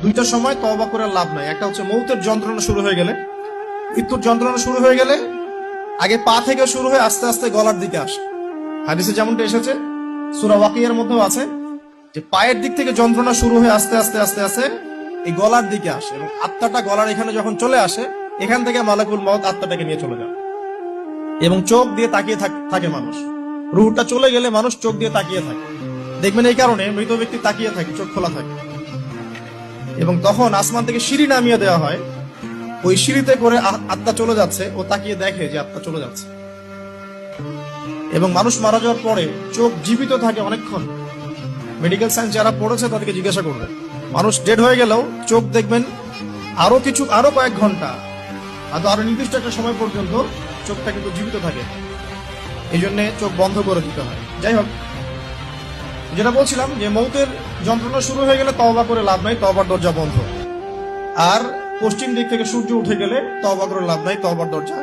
দুইটা সময় তওবা করে লাভ নাই। একটা হচ্ছে মৌতের যন্ত্রণা শুরু হয়ে গেলে, মৃত্যুর যন্ত্রণা শুরু হয়ে গেলে আগে পা থেকে শুরু হয়ে আস্তে আস্তে গলার দিকে আসে। হাদিসে যেমনটা এসেছে, সূরা ওয়াকিয়ার মধ্যেও আছে যে পায়ের দিক থেকে যন্ত্রণা শুরু হয়ে আস্তে আস্তে আস্তে আস্তে এই গলার দিকে আসে, এবং আত্মাটা গলার এখানে যখন চলে আসে, এখান থেকে মালাকুল মউত আত্মাটাকে নিয়ে চলে যায় এবং চোখ দিয়ে তাকিয়ে থাকে মানুষ। রুহটা চলে গেলে মানুষ চোখ দিয়ে তাকিয়ে থাকে, দেখবেন এই কারণে মৃত ব্যক্তি তাকিয়ে থাকে, চোখ খোলা থাকে। এবং তখন আসমান থেকে সিঁড়ি নামিয়ে দেওয়া হয়, ওই সিঁড়িতে করে আত্মা চলে যাচ্ছে, ও তাকিয়ে দেখে যে আত্মা চলে যাচ্ছে। এবং মানুষ মারা যাওয়ার পরে চোখ জীবিত থাকে অনেকক্ষণ। মেডিকেল সায়েন্স যারা পড়েছে তাদেরকে জিজ্ঞাসা করবে, মানুষ ডেড হয়ে গেলেও চোখ দেখবেন আরো কয়েক ঘন্টা, আরো নির্দিষ্ট একটা সময় পর্যন্ত চোখটা কিন্তু জীবিত থাকে। এই জন্য চোখ বন্ধ করে দিতে হয়। যাই হোক, যেটা বলছিলাম যে মৌতের যন্ত্রণা শুরু হয়ে গেলে তওবা করে লাভ নাই, তওবার দরজা বন্ধ। আর পশ্চিম দিক থেকে সূর্য উঠে গেলে তওবা করে লাভ নাই, তওবার দরজা